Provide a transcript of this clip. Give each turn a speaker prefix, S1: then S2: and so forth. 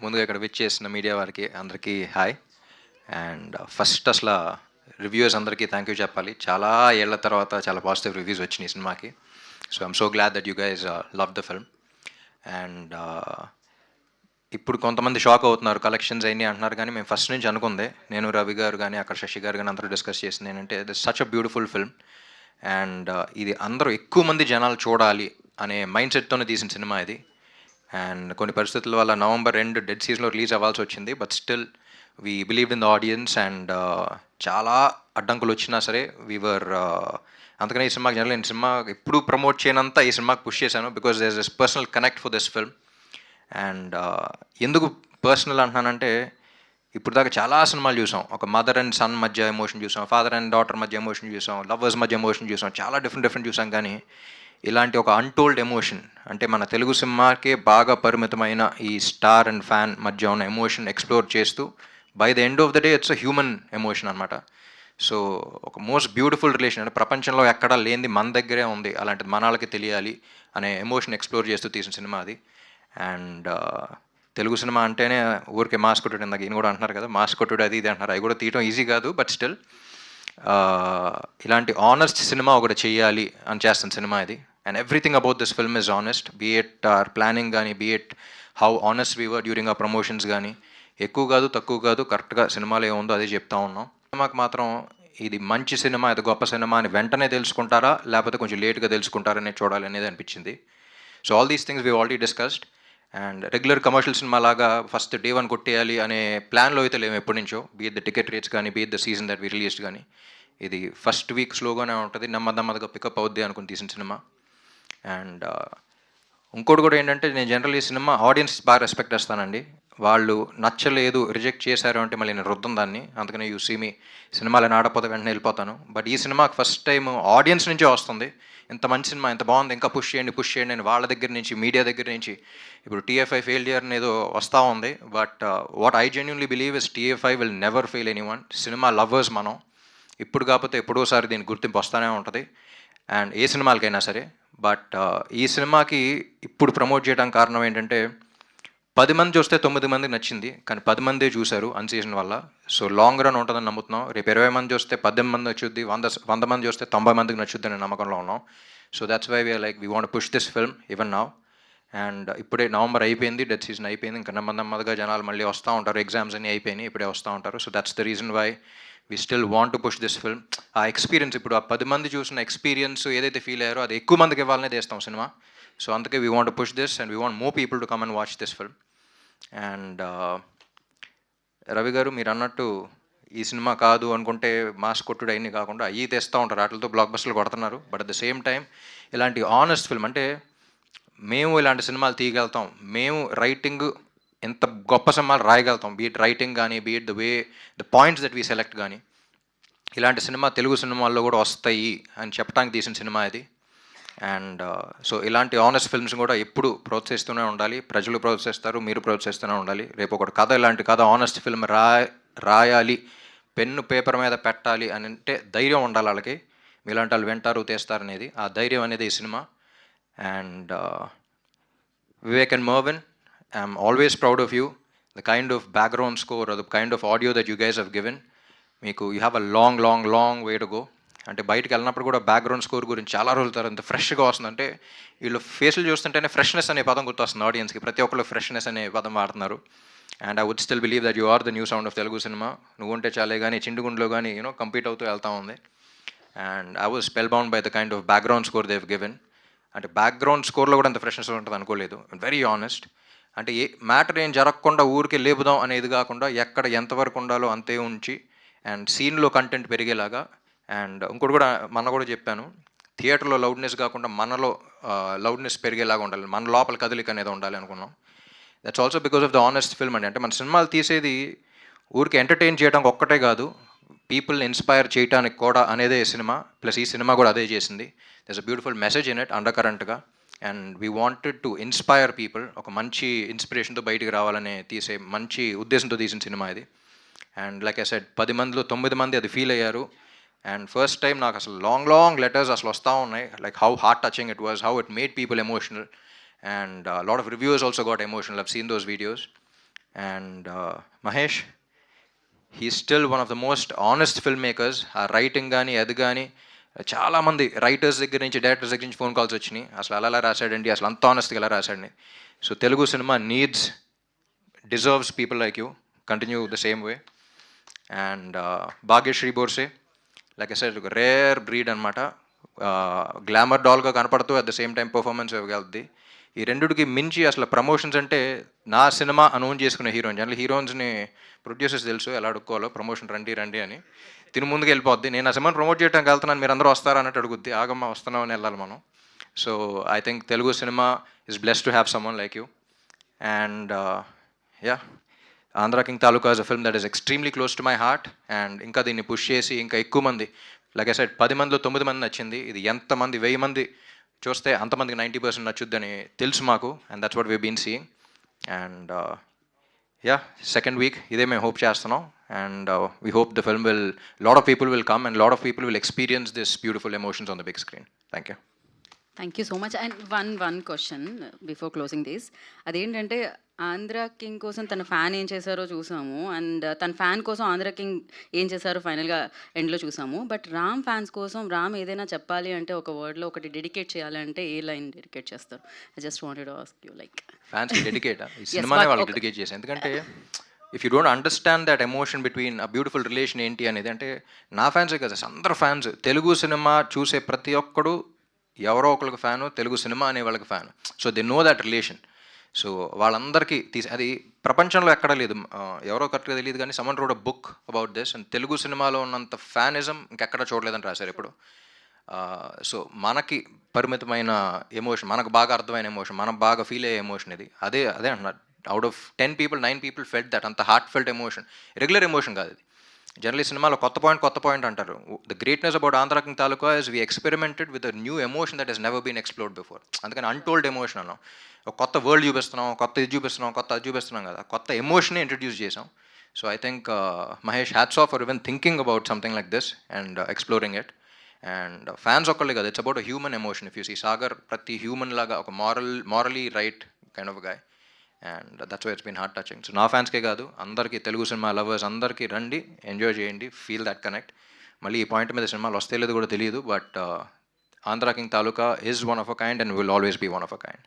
S1: ముందుగా ఇక్కడ విచ్ చేసిన మీడియా వారికి అందరికీ హాయ్. అండ్ ఫస్ట్ అసలు రివ్యూస్ అందరికీ థ్యాంక్ యూ చెప్పాలి. చాలా ఏళ్ల తర్వాత చాలా పాజిటివ్ రివ్యూస్ వచ్చినాయి ఈ సినిమాకి. So I'm so glad that you guys love the film. And ఇప్పుడు కొంతమంది షాక్ అవుతున్నారు, కలెక్షన్స్ అయినాయి అంటున్నారు. కానీ మేము ఫస్ట్ నుంచి అనుకుందే, నేను రవి గారు కానీ అక్కడ శశి గారు కానీ అందరూ డిస్కస్ చేసింది ఏంటంటే this such a beautiful film. And ఇది అందరూ ఎక్కువ మంది జనాలు చూడాలి అనే మైండ్ సెట్తోనే తీసిన సినిమా ఇది. అండ్ కొన్ని పరిస్థితుల వల్ల నవంబర్ 2 డెడ్ సీజన్లో రిలీజ్ అవ్వాల్సి వచ్చింది. But still we believed in the audience. And చాలా అడ్డంకులు వచ్చినా సరే వీవర్ అందుకనే ఈ సినిమాకి జనరల్ నేను సినిమా ఎప్పుడు ప్రమోట్ చేయనంత ఈ సినిమాకి పుష్ చేశాను, because there is this personal connect for this film. And ఎందుకు పర్సనల్ అంటున్నానంటే, ఇప్పుడు దాకా చాలా సినిమాలు చూసాం. ఒక మదర్ అండ్ సన్ మధ్య ఎమోషన్ చూసాం, ఫాదర్ అండ్ డాటర్ మధ్య ఎమోషన్ చూసాం, లవర్స్ మధ్య ఎమోషన్ చూసాం, చాలా డిఫరెంట్ చూసాం. కానీ ఇలాంటి ఒక అన్టోల్డ్ ఎమోషన్, అంటే మన తెలుగు సినిమాకే బాగా పరిమితమైన ఈ స్టార్ అండ్ ఫ్యాన్ మధ్య ఉన్న ఎమోషన్ ఎక్స్ప్లోర్ చేస్తూ by the end of the day it's a human emotion అనమాట. సో ఒక మోస్ట్ బ్యూటిఫుల్ రిలేషన్, అంటే ప్రపంచంలో ఎక్కడా లేనిది మన దగ్గరే ఉంది, అలాంటిది మనాళ్ళకి తెలియాలి అనే ఎమోషన్ ఎక్స్ప్లోర్ చేస్తూ తీసిన సినిమా అది. అండ్ తెలుగు సినిమా అంటేనే ఊరికే మాస్ కొట్టుడు, ఇందాక ఈయన కూడా అంటున్నారు కదా మాస్ కొట్టుడు అది ఇది అంటున్నారు. అవి కూడా తీయడం ఈజీ కాదు. బట్ స్టిల్ ఇలాంటి ఆనెస్ట్ సినిమా ఒకటి చెయ్యాలి అని చేస్తున్న సినిమా ఇది. And everything about this film is honest, be it our planning కానీ, be it how honest we were during ఆ ప్రమోషన్స్ కానీ. ఎక్కువ కాదు తక్కువ కాదు, కరెక్ట్గా సినిమాలో ఏముందో అదే చెప్తా ఉన్నాం. సినిమాకి మాత్రం ఇది మంచి సినిమా, ఇది గొప్ప సినిమా అని వెంటనే తెలుసుకుంటారా లేకపోతే కొంచెం లేట్గా తెలుసుకుంటారనే చూడాలి అనేది అనిపించింది. So all these things we already discussed. And regular commercial cinema లాగా ఫస్ట్ డే 1 కొట్టేయాలి అనే ప్లాన్లో అయితే లేము ఎప్పటి నుంచో. బీట్ ద టికెట్ రేట్స్ కానీ, beat the season that we released కానీ, ఇది ఫస్ట్ వీక్ స్లోగానే ఉంటుంది, నెమ్మదిగా పికప్ అవుద్ది అనుకుని తీసిన సినిమా. అండ్ ఇంకోటి కూడా ఏంటంటే, నేను జనరల్ ఈ సినిమా ఆడియన్స్ బాగా రెస్పెక్ట్ చేస్తానండి. వాళ్ళు నచ్చలేదు, రిజెక్ట్ చేశారు అంటే మళ్ళీ నేను రుద్దం దాన్ని. అందుకని యూ సీ మీ సినిమాలో ఆడపోతే వెంటనే వెళ్ళిపోతాను. బట్ ఈ సినిమాకి ఫస్ట్ టైం ఆడియన్స్ నుంచే వస్తుంది, ఇంత మంచి సినిమా, ఇంత బాగుంది, ఇంకా పుష్ చేయండి అని వాళ్ళ దగ్గర నుంచి, మీడియా దగ్గర నుంచి. ఇప్పుడు టీఎఫ్ఐ ఫెయిల్యూర్ అనేది వస్తూ ఉంది. But what I genuinely believe is TFI will never fail anyone. Cinema lovers మనం, ఇప్పుడు కాకపోతే ఎప్పుడోసారి దీనికి గుర్తింపు వస్తూనే ఉంటుంది, అండ్ ఏ సినిమాలకైనా సరే. బట్ ఈ సినిమాకి ఇప్పుడు ప్రమోట్ చేయడానికి కారణం ఏంటంటే, 10 మంది చూస్తే 9 మందికి నచ్చింది, కానీ 10 మందే చూశారు అన్సీజన్ వల్ల. సో లాంగ్ రన్ ఉంటుందని నమ్ముతున్నాం. రేపు 20 మంది చూస్తే 18 మంది నచ్చుద్ది, 100 మంది చూస్తే 90 మందికి నచ్చుద్ది అనే నమ్మకంలో ఉన్నాం. So that's why we are like we want push this film even now. And ఇప్పుడే నవంబర్ అయిపోయింది, డెత్ సీజన్ అయిపోయింది, ఇంకా నెమ్మదిగా జనాలు మళ్ళీ వస్తూ ఉంటారు, ఎగ్జామ్స్ అన్నీ అయిపోయినాయి, ఇప్పుడే వస్తూ ఉంటారు. So that's the reason why we still want to push this film. ఆ ఎక్స్పీరియన్స్, ఇప్పుడు ఆ 10 మంది చూసిన ఎక్స్పీరియన్స్ ఏదైతే ఫీల్ అయ్యారో అది ఎక్కువ మందికి ఇవ్వాలనే తీస్తాం సినిమా. సో అందుకే we want to push this and we want more people to come and watch this film. And Ravi గారు మీరు అన్నట్టు ఈ సినిమా కాదు అనుకుంటే మాస్ కొట్టుడు అన్నీ కాకుండా అవి తెస్తూ ఉంటారు, వాటితో బ్లాక్ బస్టర్లు కొడుతున్నారు. But at the same time ఇలాంటి ఆనెస్ట్ ఫిల్మ్, అంటే మేము ఇలాంటి సినిమాలు తీయగలుగుతాం, మేము రైటింగ్ ఎంత గొప్ప సినిమాలు రాయగలుగుతాం, బీట్ రైటింగ్ కానీ, beat the way the points that we select కానీ, ఇలాంటి సినిమా తెలుగు సినిమాల్లో కూడా వస్తాయి అని చెప్పడానికి తీసిన సినిమా ఇది. అండ్ సో ఇలాంటి ఆనెస్ట్ ఫిల్మ్స్ కూడా ఎప్పుడు ప్రోత్సహిస్తూనే ఉండాలి, ప్రజలు ప్రోత్సహిస్తారు, మీరు ప్రోత్సహిస్తూనే ఉండాలి. రేపు ఒకటి కథ, ఇలాంటి కథ ఆనెస్ట్ ఫిల్మ్ రాయాలి, పెన్ను పేపర్ మీద పెట్టాలి అని అంటే ధైర్యం ఉండాలి వాళ్ళకి. మీలాంటి వాళ్ళు వింటారు, తీస్తారనేది, ఆ ధైర్యం అనేది ఈ cinema. And Vivek and Mervin, I'm always proud of you. The kind of background score, the kind of audio that you guys have given, మీకు you have a long way to go. అంటే బయటకు వెళ్ళినప్పుడు కూడా బ్యాక్గ్రౌండ్ స్కోర్ గురించి చాలా రోజుల తర్వాత ఎంత ఫ్రెష్గా వస్తుందంటే, వీళ్ళు ఫేస్లు చూస్తుంటేనే ఫ్రెష్నెస్ అనే పదం గుర్తొస్తుంది ఆడియన్స్కి. ప్రతి ఒక్కళ్ళు ఫ్రెష్నెస్ అనే పదం వాడుతున్నారు. And I would still believe that you are the new sound of Telugu cinema. నువ్వు ఉంటే చాలే కానీ చిండుగుండ్లో కానీ కంపీట్ అవుతూ వెళ్తా ఉంది. And I was spell bound by the kind of background score they've given. అంటే బ్యాక్గ్రౌండ్ స్కోర్లో కూడా అంత ఫ్రెష్నెస్ ఉంటుంది అనుకోలేదు. Very honest. అంటే ఏ మ్యాటర్ ఏం జరగకుండా ఊరికే లేపుదాం అనేది కాకుండా, ఎక్కడ ఎంతవరకు ఉండాలో అంతే ఉంచి, అండ్ సీన్లో కంటెంట్ పెరిగేలాగా. అండ్ ఇంకోటి కూడా కూడా చెప్పాను, థియేటర్లో లౌడ్నెస్ కాకుండా మనలో లౌడ్నెస్ పెరిగేలాగా ఉండాలి, మన లోపల కదలిక అనేది ఉండాలి అనుకున్నాం. That's also because of the honest film అండి. అంటే మన సినిమాలు తీసేది ఊరికి ఎంటర్టైన్ చేయడానికి ఒక్కటే కాదు, పీపుల్ని ఇన్స్పైర్ చేయడానికి కూడా అనేదే ఈ సినిమా. ప్లస్ ఈ సినిమా కూడా అదే చేసింది. There's a beautiful message in it అండర్ కరెంట్గా. And we wanted to inspire people, ఒక మంచి ఇన్స్పిరేషన్తో బయటికి రావాలనే తీసే మంచి ఉద్దేశంతో తీసిన సినిమా ఇది. అండ్ లైక్ ఐ సెడ్, 10 మందిలో 9 మంది అది ఫీల్ అయ్యారు. అండ్ ఫస్ట్ టైం నాకు అసలు లాంగ్ లెటర్స్ అసలు వస్తూ ఉన్నాయి, like how heart touching it was, how it made people emotional. And lot of reviews also got emotional. I've seen those videos. And Mahesh, he still one of the most honest film makers. ఆ writing కానీ అది కానీ చాలామంది writers దగ్గర నుంచి directors దగ్గర నుంచి phone calls వచ్చినాయి, అసలు అలా రాశాడండి, అసలు అంత ఆనెస్ట్గా ఎలా రాశాడని. So Telugu cinema needs, deserves people like you. Continue the same way. And Bhagyashri Borse, like I said, ఒక రేర్ బ్రీడ్ అనమాట. గ్లామర్ డాల్గా కనపడుతూ at the same time performance ఇవ్వగలుగుద్ది. ఈ రెండుకి మించి అసలు ప్రమోషన్స్ అంటే నా సినిమా అనౌన్స్ చేసుకునే హీరోయిన్. జనరల్ హీరోయిన్స్ని ప్రొడ్యూసర్స్ తెలుసు ఎలా అడుక్కోవాలో, ప్రమోషన్ రండి రండి అని. తిని ముందుకు వెళ్ళిపోద్ది. నేను ఆ సినిమాని ప్రమోట్ చేయడానికి వెళ్తున్నాను, మీరు అందరూ వస్తారా అన్నట్టు అడుగుద్ది. ఆగమ్మ వస్తున్నాం అని వెళ్ళాలి మనం. So I think Telugu cinema is blessed to have someone like you. And yeah, Andhra king Taluka is a film that is extremely close to my heart. And ఇంకా దీన్ని పుష్ చేసి ఇంకా ఎక్కువ మంది, లైక్ ఐ సెడ్, 10 మందిలో 9 మంది నచ్చింది. ఇది ఎంతమంది 1000 మంది చూస్తే అంతమందికి 90% నచ్చుద్దని తెలుసు మాకు. And that's what we been seeing. And yeah, second week ఇదే మేము హోప్ చేస్తున్నాం. And we hope the film will, lot of people will come and lot of people will experience this beautiful emotions on the big screen. Thank you.
S2: Thank you so much. And one question before closing this. అదేంటంటే Andhra king కోసం తన fan ఏం చేశారో చూసాము, and తన fan కోసం Andhra king ఏం చేశారో ఫైనల్గా ఎండ్లో చూసాము. బట్ రామ్ ఫ్యాన్స్ కోసం రామ్ ఏదైనా చెప్పాలి అంటే, ఒక వర్డ్లో ఒకటి డెడికేట్ చేయాలంటే ఏ లైన్ డెడికేట్ చేస్తారు? I just wanted to ask you, like
S1: ఫ్యాన్స్కి డెడికేట్ ఈ సినిమానే వాళ్ళకి డెడికేట్ చేశాను. ఎందుకంటే if you don't understand that emotion between a beautiful relation ఏంటి అనేది, అంటే నా ఫ్యాన్సే కదా, అందరు ఫ్యాన్స్, తెలుగు సినిమా చూసే ప్రతి ఒక్కడు ఎవరో ఒకరికి ఫ్యాను, తెలుగు సినిమా అనే వాళ్ళకి fan. So they know that relation. So వాళ్ళందరికీ అది ప్రపంచంలో ఎక్కడా లేదు. ఎవరో కరెక్ట్గా తెలియదు కానీ someone road a book about this. And Telugu సినిమాలో ఉన్నంత ఫ్యానిజం ఇంకెక్కడ చూడలేదని రాశారు ఇప్పుడు. సో మనకి పరిమితమైన ఎమోషన్, మనకు బాగా అర్థమైన ఎమోషన్, మనం బాగా ఫీల్ అయ్యే ఎమోషన్ ఇది. అదే అదే అంటున్నారు, out of 10 people 9 people felt that. అంత heart felt emotion, regular emotion కాదు ఇది. జనరలీ సినిమాలో కొత్త పాయింట్ అంటారు. The greatness about Andhra king Taluka is we experimented with a new emotion that he's never been explored before. అందుకని అన్టోల్డ్ ఎమోషన్ అన్నాం. ఒక కొత్త వరల్డ్ చూపిస్తున్నాం, కొత్త ఇది చూపిస్తున్నాం, కొత్త అది చూపిస్తున్నాం కదా, కొత్త ఎమోషనే ఇంట్రడ్యూస్ చేసాం. So I think Mahesh, hats off for even thinking about something like this and exploring it. And fans ఒక్కళ్ళే కదా, it's about a human emotion. If you see Sagar, ప్రతి హ్యూమన్ లాగా ఒక morally right kind of guy. And that's why it's been heart touching. So నా ఫ్యాన్స్కే కాదు, అందరికీ, Telugu cinema lovers అందరికీ రండి, ఎంజాయ్ చేయండి, ఫీల్ దట్ కనెక్ట్. మళ్ళీ ఈ పాయింట్ మీద సినిమాలు వస్తే లేదు కూడా తెలియదు, but Andhra king taluka is one of a kind and will always be one of a kind.